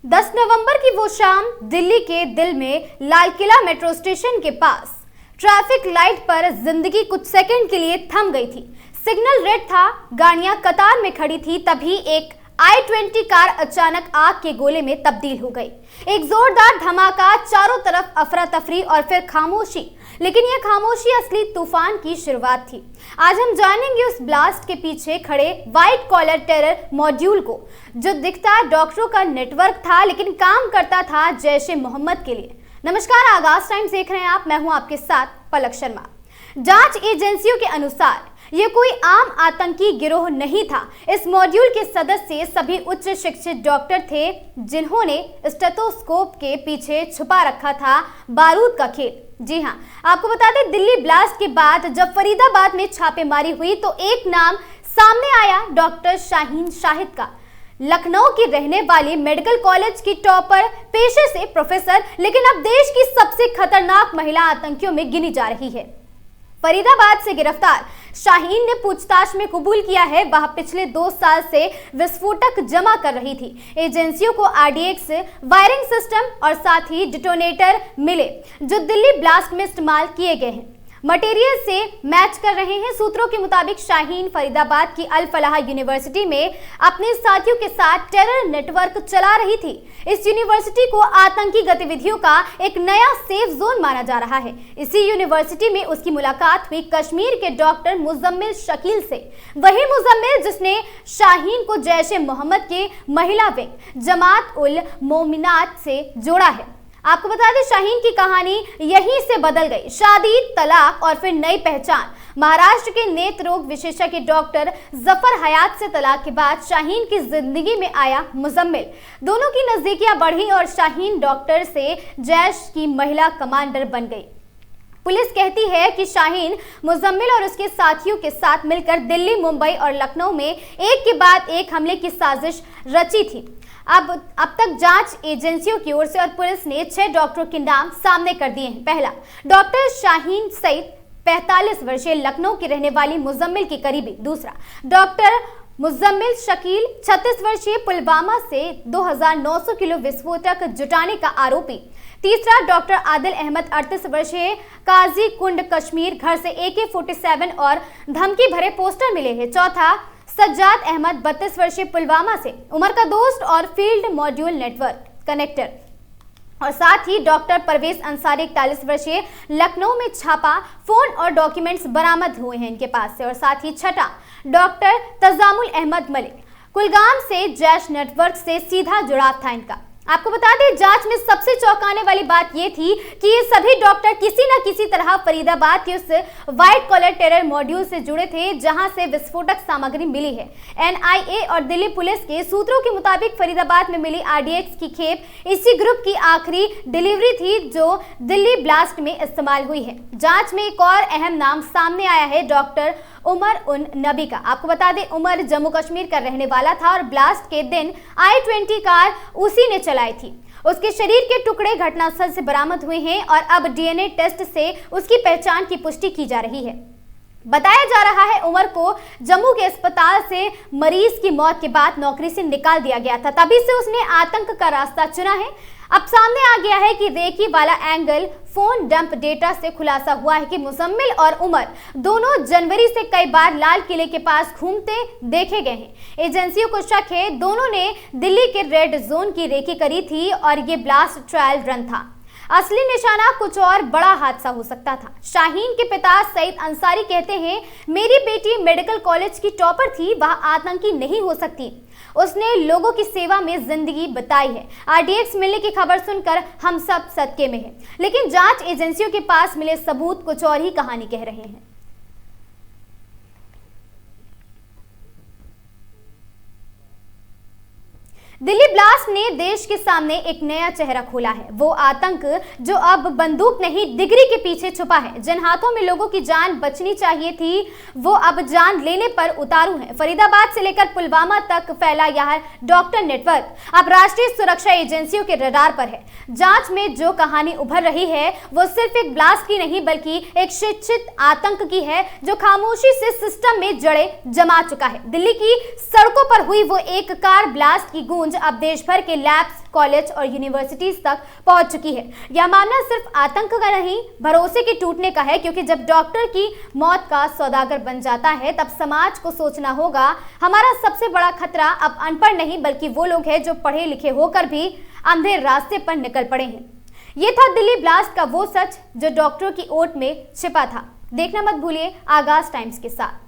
10 नवंबर की वो शाम दिल्ली के दिल में लाल किला मेट्रो स्टेशन के पास ट्रैफिक लाइट पर जिंदगी कुछ सेकंड के लिए थम गई थी। सिग्नल रेड था, गाड़ियां कतार में खड़ी थी, तभी एक I-20 कार अचानक आग के गोले में तब्दील हो गई। एक जोरदार धमाका, चारों तरफ अफरा तफरी और फिर खामोशी। लेकिन यह खामोशी असली तूफान की शुरुआत थी। आज हम जानेंगे उस ब्लास्ट के पीछे खड़े व्हाइट कॉलर टेरर मॉड्यूल को, जो दिखता डॉक्टरों का नेटवर्क था लेकिन काम करता था जैश-ए मोहम्मद के लिए। नमस्कार, आगाज टाइम्स देख रहे हैं आप। मैं हूं आपके साथ पलक शर्मा। जांच एजेंसियों के अनुसार ये कोई आम आतंकी गिरोह नहीं था। इस मॉड्यूल के सदस्य सभी उच्च शिक्षित डॉक्टर थे, जिन्होंने स्टेथोस्कोप के पीछे छुपा रखा था बारूद का खेल। जी हां, आपको बता दें, दिल्ली ब्लास्ट के बाद जब फरीदाबाद में छापेमारी हुई तो एक नाम सामने आया, डॉक्टर शाहीन शाहिद का। लखनऊ की रहने वाली, मेडिकल कॉलेज की टॉपर, पेशे से प्रोफेसर, लेकिन अब देश की सबसे खतरनाक महिला आतंकियों में गिनी जा रही है। फरीदाबाद से गिरफ्तार शाहीन ने पूछताछ में कबूल किया है, वह पिछले 2 साल से विस्फोटक जमा कर रही थी। एजेंसियों को RDX वायरिंग सिस्टम और साथ ही डिटोनेटर मिले, जो दिल्ली ब्लास्ट में इस्तेमाल किए गए हैं, मटेरियल से मैच कर रहे हैं। सूत्रों के मुताबिक शाहीन फरीदाबाद की अल फलाह यूनिवर्सिटी में अपने साथियों के साथ टेरर नेटवर्क चला रही थी। इस यूनिवर्सिटी को आतंकी गतिविधियों का एक नया सेफ जोन माना जा रहा है। इसी यूनिवर्सिटी में उसकी मुलाकात हुई कश्मीर के डॉक्टर मुजम्मिल शकील से, वही मुजम्मिल जिसने शाहीन को जैश-ए मोहम्मद के महिला विंग जमात उल मोमिनात से जोड़ा है। आपको बता दें, शाहीन की कहानी यहीं से बदल गई। शादी, तलाक और फिर नई पहचान। महाराष्ट्र के नेत्र रोग विशेषज्ञ डॉक्टर जफर हयात से तलाक के बाद शाहीन की जिंदगी में आया मुजम्मिल। दोनों की नजदीकियां बढ़ी और शाहीन डॉक्टर से जैश की महिला कमांडर बन गई। पुलिस कहती है कि शाहीन मुजम्मिल और उसके साथियों के साथ मिलकर दिल्ली, मुंबई और लखनऊ में एक के बाद एक हमले की साजिश रची थी। अब तक जांच एजेंसियों की ओर से और पुलिस ने 6 डॉक्टरों के नाम सामने कर दिए हैं। पहला, डॉक्टर शाहीन सईद, 45 वर्षीय, लखनऊ की रहने वाली, मुजम्मिल की करीबी। दूसरा, डॉक्टर मुजम्मिल शकील, 36 वर्षीय, पुलवामा से 2900 किलो विस्फोटक जुटाने का आरोपी। तीसरा, डॉक्टर आदिल अहमद, 38 वर्षीय, काजी कुंड, कश्मीर, घर से AK-47 और धमकी भरे पोस्टर मिले हैं। चौथा, सज्जाद अहमद, 32 वर्षीय, पुलवामा से, उमर का दोस्त और फील्ड मॉड्यूल नेटवर्क कनेक्टर। और साथ ही डॉक्टर परवेज अंसारी, 41 वर्षीय, लखनऊ में छापा, फोन और डॉक्यूमेंट्स बरामद हुए हैं इनके पास से। और साथ ही छठा, डॉक्टर तजामुल अहमद मलिक, कुलगाम से, जैश नेटवर्क से सीधा जुड़ाव था इनका। आपको बता दें, जांच में सबसे चौंकाने वाली बात यह थी कि ये सभी डॉक्टर किसी न किसी तरह फरीदाबाद के उस व्हाइट कॉलर टेरर मॉड्यूल से जुड़े थे जहां से विस्फोटक सामग्री मिली है। NIA और दिल्ली पुलिस के सूत्रों के मुताबिक फरीदाबाद में मिली RDX की खेप इसी ग्रुप की आखिरी डिलीवरी थी जो दिल्ली ब्लास्ट में इस्तेमाल हुई है। जांच में एक और अहम नाम सामने आया है, डॉक्टर उमर उन नबी का। आपको बता दें, उमर जम्मू कश्मीर का रहने वाला था और ब्लास्ट के दिन I-20 कार उसी ने चलाई थी। उसके शरीर के टुकड़े घटनास्थल से बरामद हुए हैं और अब DNA टेस्ट से उसकी पहचान की पुष्टि की जा रही है। बताया जा रहा है, उमर को जम्मू के अस्पताल से मरीज की मौत के बाद नौकरी से निकाल दिया गया था, तभी से उसने आतंक का रास्ता चुना है। अब सामने आ गया है कि रेकी वाला एंगल, फोन डंप डेटा से खुलासा हुआ है कि मुजम्मिल और उमर दोनों जनवरी से कई बार लाल किले के पास घूमते देखे गए हैं। एजेंसियों को शक है दोनों ने दिल्ली के रेड जोन की रेकी करी थी और ये ब्लास्ट ट्रायल रन था। असली निशाना कुछ और बड़ा हादसा हो सकता था। शाहीन के पिता सईद अंसारी कहते हैं, मेरी बेटी मेडिकल कॉलेज की टॉपर थी, वह आतंकी नहीं हो सकती। उसने लोगों की सेवा में जिंदगी बिताई है। RDX मिलने की खबर सुनकर हम सब सदके में हैं, लेकिन जांच एजेंसियों के पास मिले सबूत कुछ और ही कहानी कह रहे हैं। दिल्ली ब्लास्ट ने देश के सामने एक नया चेहरा खोला है, वो आतंक जो अब बंदूक नहीं डिग्री के पीछे छुपा है। जिन हाथों में लोगों की जान बचनी चाहिए थी, वो अब जान लेने पर उतारू हैं। फरीदाबाद से लेकर पुलवामा तक फैला यह डॉक्टर नेटवर्क अब राष्ट्रीय सुरक्षा एजेंसियों के रडार पर है। जांच में जो कहानी उभर रही है वो सिर्फ एक ब्लास्ट की नहीं बल्कि एक शिक्षित आतंक की है, जो खामोशी से सिस्टम में जड़ें जमा चुका है। दिल्ली की सड़कों पर हुई वो एक कार ब्लास्ट की गूंज गूंज अब देश भर के लैब्स, कॉलेज और यूनिवर्सिटीज तक पहुंच चुकी है। यह मामला सिर्फ आतंक का नहीं, भरोसे के टूटने का है, क्योंकि जब डॉक्टर की मौत का सौदागर बन जाता है तब समाज को सोचना होगा। हमारा सबसे बड़ा खतरा अब अनपढ़ नहीं बल्कि वो लोग हैं जो पढ़े लिखे होकर भी अंधे रास्ते पर निकल पड़े हैं। ये था दिल्ली ब्लास्ट का वो सच जो डॉक्टरों की ओट में छिपा था। देखना मत भूलिए आगाज टाइम्स के साथ।